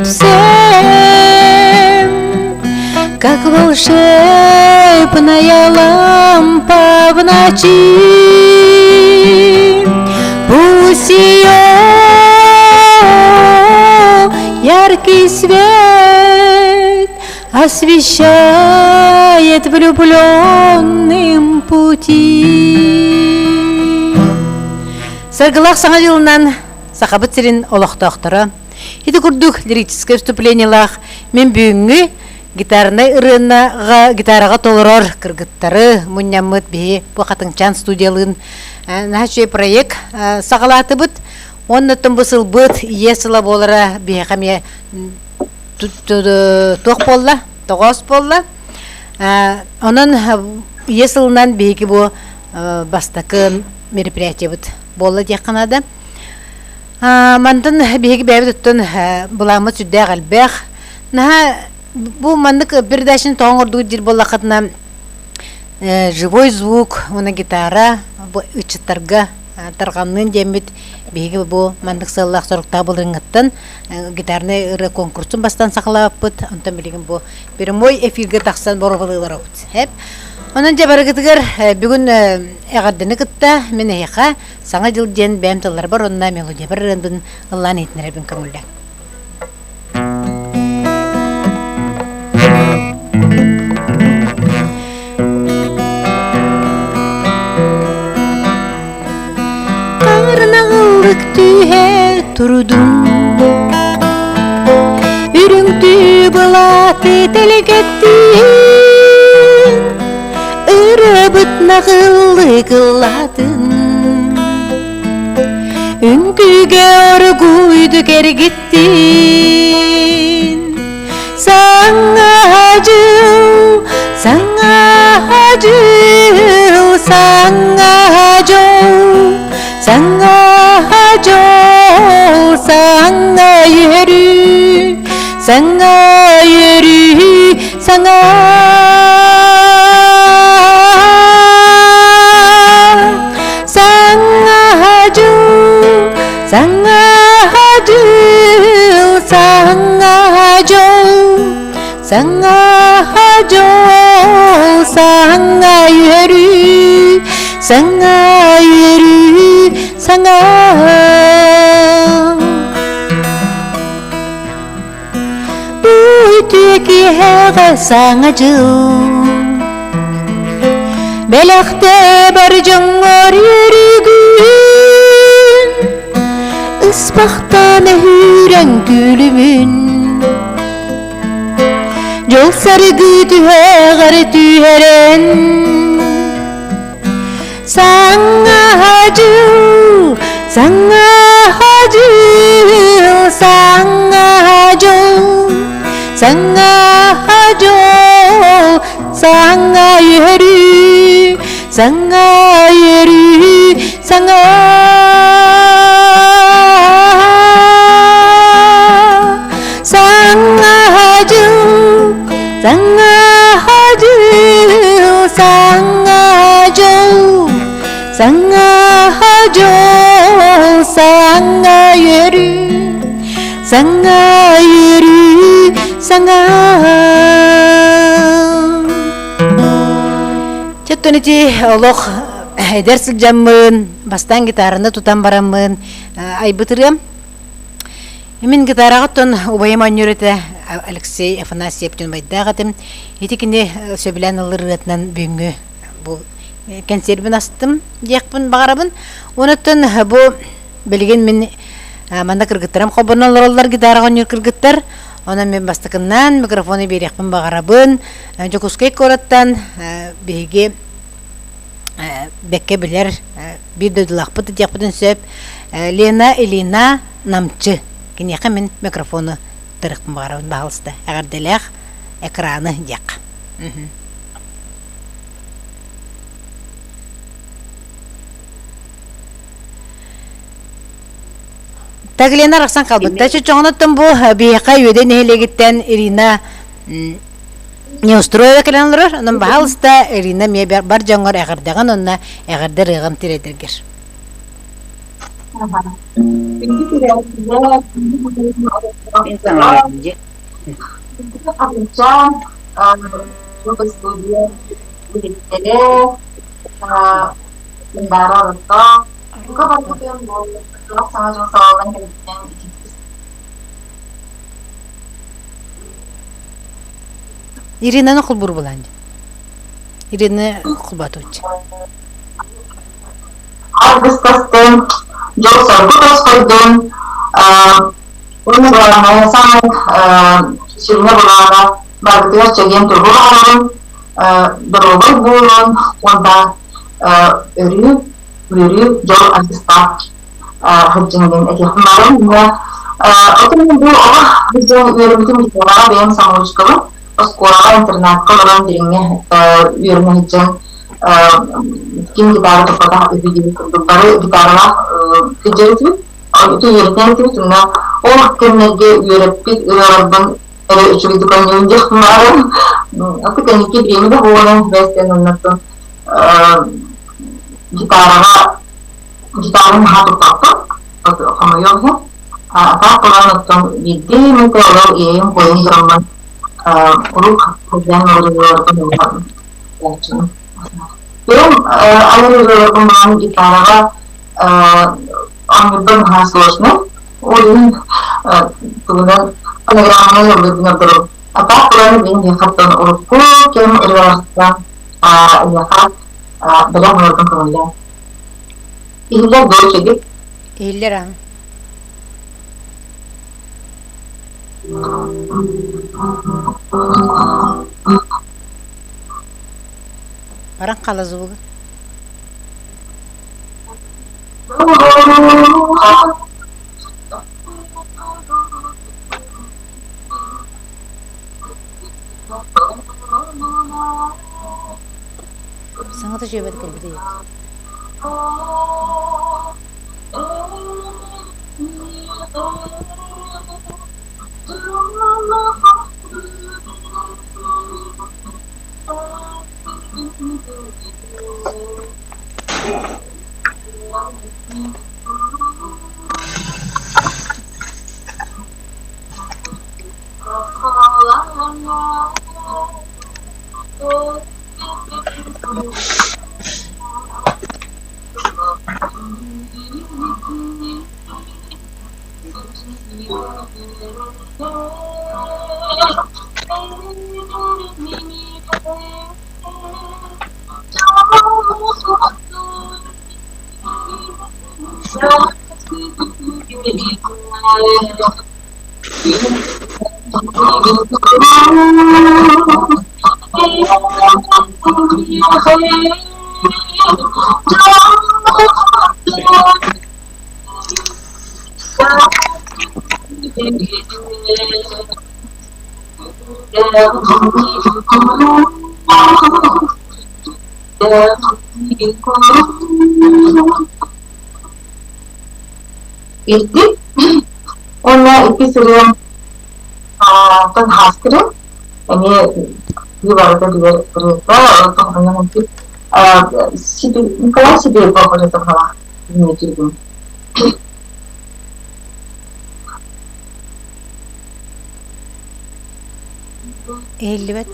всем, как волшебная лампа в ночи. Пусть ее яркий свет освещает влюбленным пути. Саргылақ саңа жылынан сақабыт сирин олақтақтары. Хиді күрдік лирическое вступлениялақ мен бүгінгі гитараға толырар кыргыттары мұнямыт бейі бұқатыңчан студиялығын нәшөй проект сағалаты бұд. Оннатын бұсыл бұд есіла болыра бейі қаме тоқ болла, тоғыз болла. Onun есілінен бейгі бұл бастақы мероприятие бұд болла дек қанады. Мандын бейгі бәйбі тұттын бұламы сүдді ғалбәқ. Бұл мандық бірдәшін тоңырдығы дел болла қатына живой звук, оны гитара, үчіттарға тарғанның демет бейгі бұл мандық сыллақ сұрықта болырыңыттын гитарны ұры конкурсын бастан сақылап бұд. Онтан білеген бұл бірімой эфирге тақсан боры болығылар ауыд. Onun jabarıgıtıgır bugün eğardını kıtta men eğqa sana jıljen bämtıllar bar onna melodiya bir rındın Allah'ın etnere bin kömülle. Karnağılık tühe turdum Ürüngtü bulatı telekettin Irabıt nağıllı kıladın Ünküge orguydu geri gittin Sana hacıl, sana hacıl, sana hacıl Sana hacıl, sana yürü Sana yürü, sana Sana yürü, sana yürü, sana Bu tüki heğe sana cıl Belakte barcınlar yürügün Ispakta mehüren gülümün Yol sarıgı tüheğer tüheren Sana hacıl, sana hacıl, sana hacıl Sana hacıl, sana yürü, sana yürü, sana Sana hacıl, sana hacıl, sana hacıl, sana yürü, sana yürü, sana Çöttün içi oğluq edersil jamın, bastan gitarını tutan baramın, ay bıtırım. Мен гитараға тон убайыман үйреті Алексей Афанасьевтен байдағатым. Етекінде сөбілән ұлырғытынан бүгінгі бұл консервін астым дейқпін бағарабын. Онытын бұл білген мен манда кіргіттірім. Қобырын олар гитараға үйір кіргіттір. Онан мен бастықыннан микрофоны берекпін бағарабын. Жокускай көраттан бейге бәкке білер бір дөділақпыды дейқпідін сөп. Лена Элина Намчы. Кенеқа мен микрофоны тұрықпын бағарабын бағылысты. Әғарделәқ экраны деқ. Тәгілені арақсан қалбытта. Чоғынаттың бұл бейқа өйден әлегіттен Ирина не устроя кәләнлер. Оның бағылысты Ирина бар жаңғар әғардаған, онына әғарды рығын тиредергер. Quindi creativa, Pensa alla legge. cominciare lo studio di vedere sembara atau juga baru Arroba. yang mau terus sama soal yang Иринаны кулбур буланды. Ирина кулбатуч. discussing jauh terus koydum bunu bulanmaya sangat sirine bulana bagıtıyor çegen turbularım berubah bulun onda örüp örüp jauh antistak hajjingin eki kemarin ya oke bu oh bisa yürümetim di sekolah yang sama sekolah sekolah internet kalau dirinya yürüme hijau kim gitar terpotong itu jadi baru gitar lah kerja itu itu yürütnya itu cuma oh kena ge yürüpik yürübang ada itu kan nyunjuk kemarin aku kan iki dia udah boleh best yang nonton gitar lah gitar hatu patok atau kamu yang apa kalau nonton video mungkin kalau yang poin drama urut kerjaan luar pendengar ya Belum ada beberapa pemain gitar on bahas losnya, ulin kemudian penegrangannya lebih benar benar apa kurang lebih dia kata urutku kem irwasnya ya kan beda menurut kemudian ini dia dua jadi Эйлер аң. Баран калазы буга. Саңа да жебеді кірбіді ек. Itu ona iki sering kan haskrim ini ibaratnya dia cerita untuk hanya mungkin si kalau si dia bawa cerita malah ini gitu Эйлі бәт.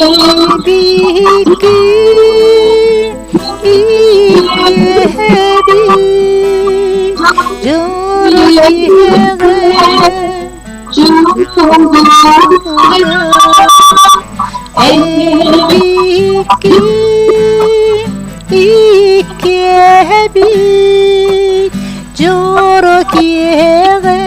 biki ikebi joro kiege biki ikebi joro kiege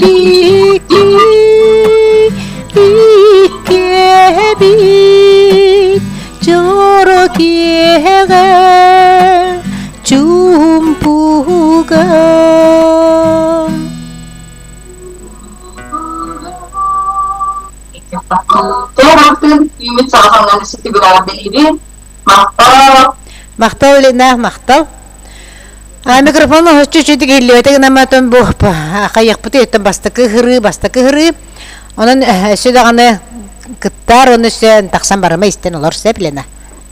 biki ikebi joro kiege jumpuga Terus limit salah satu situ berarti ini maktal мактал Лена мактал микрофон чуть-чуть гелиотег наматон бухпа каяк пути бастакы хыры онун сөдөганы кыттар оны сен таксан барма истен олор сеплена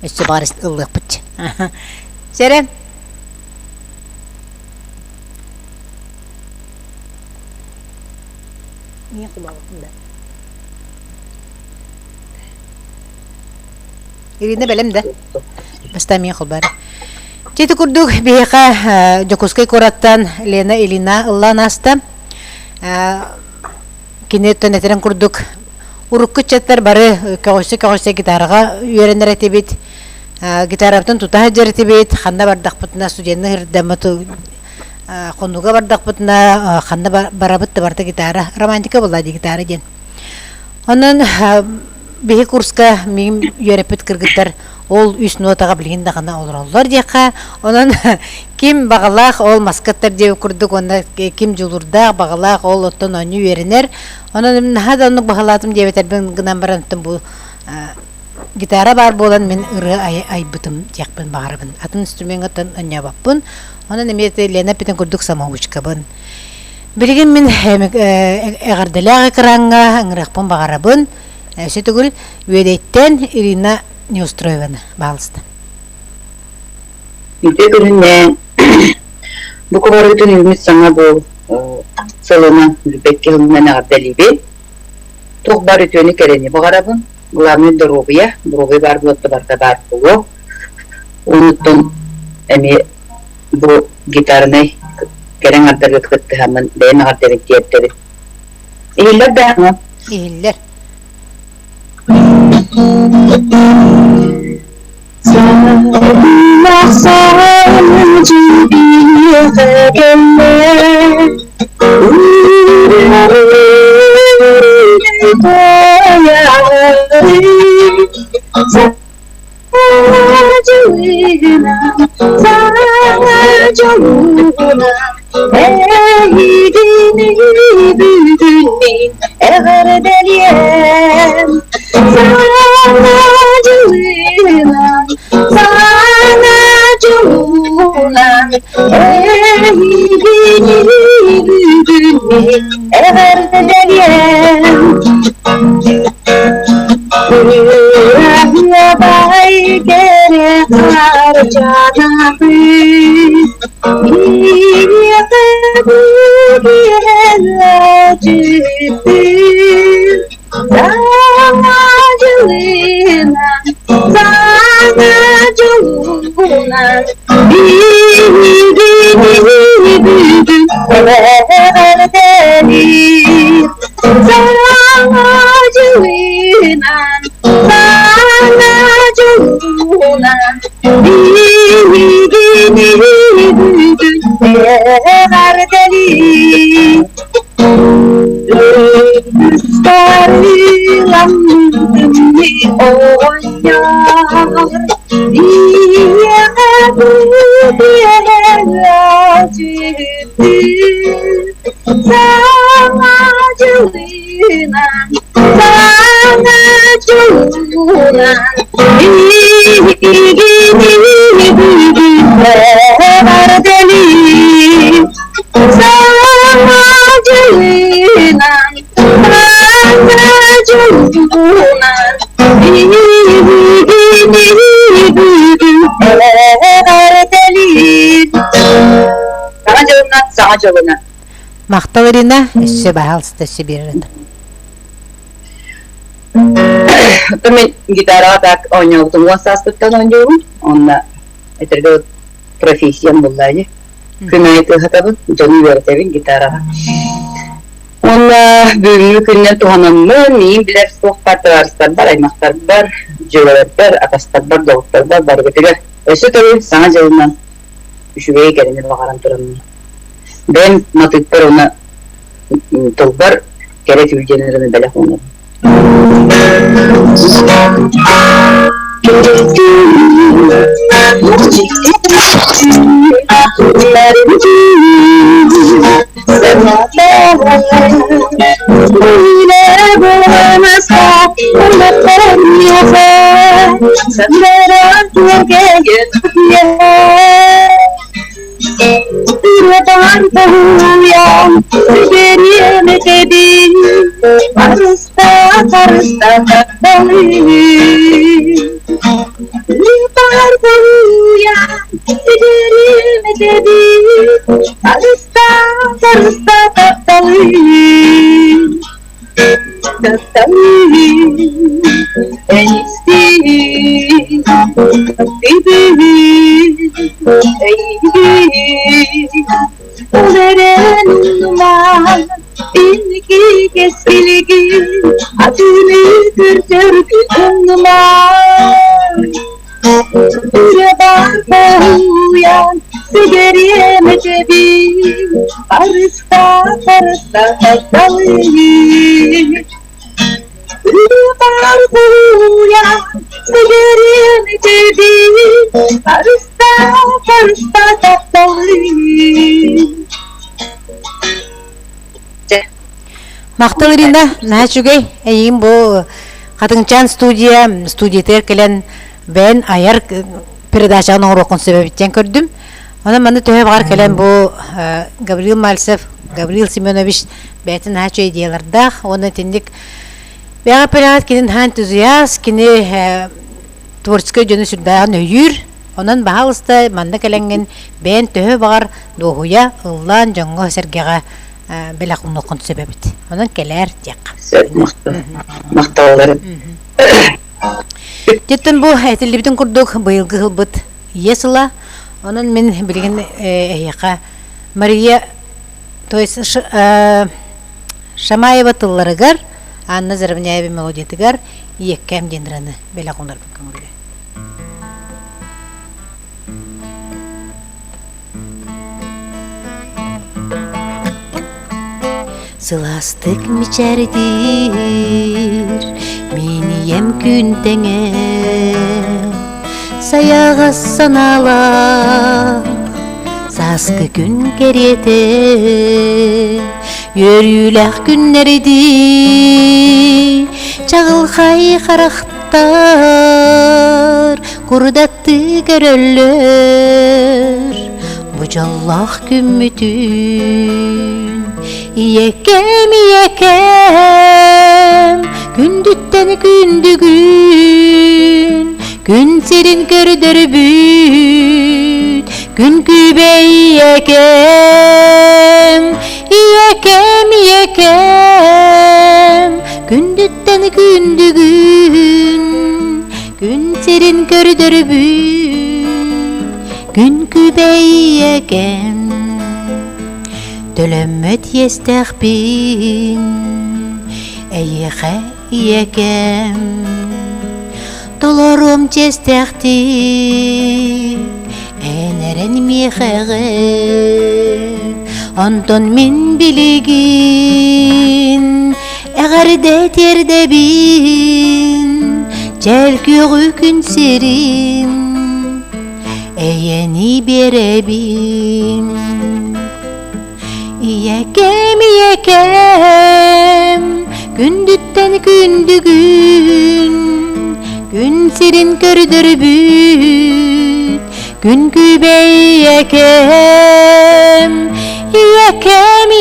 өсө бар ылык бут сере не кубалында Ирина белем да бастами кылбар Чети курдук бияка жокускай кораттан Лена Илина Илланаста кинеттен этерен курдук урукку чаттар бары кагосы гитарага үйренер этебит гитараптан тута жеретебит ханда бардак бутна студентны хырдамату конуга бардак бутна ханда барабыт барта гитара романтика була гитара ден онун бихи курска мим үйрепет кыргыттар ол үс нотага билгенде гана олорлор дияка онун ким багалак ол маскаттар деп курдук онда ким жулурда багалак ол оттон ону үйренер онун хаданык багалатым дебетер мен гынан барантым бу гитара бар болан мен ыры айбытым диякпын багарабын атын инструментаттан онябаппын онун эмете Лена питен курдук самоучкабын билген мен эгардалак экранга аңыракпын багарабын сөтүгүл үйдеттен Ирина Неустроевана балысты. Ите күнне буку барытын илмит саңа бу салона бекке хылман абдалибе ток бар өтөне керени багарабын главный дорогая бар болотто барта бар бу уnuttun эми бу гитарны керен артырга кытты хамын бейна артырга кеттери илер да Илер Oh, Sana joluna. Макталарына эссе баалсты сибирет. Мен гитараға так ойнаудым, саспыттан ойнауым. Онда этерге профессиям буллайды. Күнайты хатабын, жону беретебин гитараға. Онда бүгүнкү күннен туганымны мен билер сохбаттар бар, аймактар бар, жолдар бар, атастар бар, доктор бар, бетеге. Өсө төбү саңа жылынан үшүгө келине багарам турам. Ben matыкпар оны толбар керек үлгенеріне бәлек оны. Макталарына начугай эйим бу катыңчан студиятер келен ben ayar передачаны урокун себептен көрдүм. Аны маны төһө бар келен бу Гаврил Мальцев, Гаврил Семенович бәтин хачы идеяларда, оны тендик бәга период кинен хан энтузиаст, кине творческий жөнү сүрдәгән өйүр. Онан баалыста манда келенген бен төһө бар дохуя ыллан жоңго сергега белакун окун себебит. Онан келер тек. Мактаулары. Жеттен бу әтилибитин курдук быйылгы хылбыт есыла. Онан мен билген эяка Мария, то есть Шамаева тылларыгар, Анна Заравняева мелодиятыгар иккем дендраны белакундар көңүлгө. Сыластык мичәрдир, минием күн теңе, саяға санала, саскы күн керете, йөрүләк күннәрди, чагылхай характар, курдатты көрөллөр, бу жаллах күммүтүн. Iyekem, gündütten gündügün, gün serin gördürbüt, gün kübe iyekem, gündütten gündügün, gün serin gördürbüt, gün kübe iyekem. Dölömmöt yestehbin Eyyehe iyekem Dolorum cestehti Eneren miheğe Ondan min biligin Eğerde terde bin Celküğü gün serin Eyeni berebin İyekem, gündütten gündügün, Gün sirin kördürübüt, gün kübey yekem,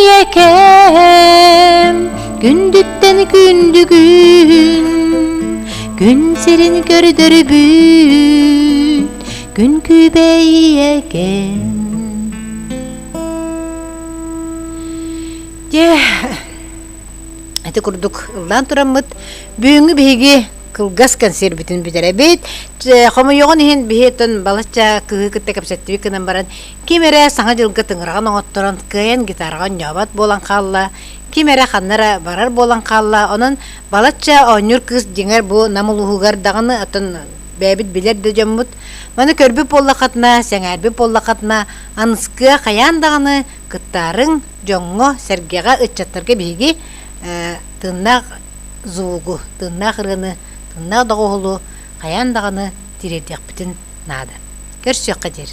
yekem, gündükten gündügün, gün sirin kördürübüt, gün kübey yekem. Eti kurduk ıldan turamıt, büyüngü bihigi kılgas konserbitin bitirebit. Xomu yoğun ihin bihiton balasça kıhı kıtta kapsattibi kınan baran. Kimere sağa jılgı tıngırağın oğutturan kıyan gitarağın yabat bolan kalla. Kimere xannara barar bolan kalla. Onun balasça oynur kız jinger bu namuluhugar dağını atın bebit biler de jomut. Mana körbü bolla katna, sengerbi bolla katna, anıskıya kayan dağını kıttarın jongo sergega ıççatlarga bihigi tırnak zuğu, tırnak rını, tırnak dağılı, kayan dağını dirediyak bütün nada. Görüşecek kadir.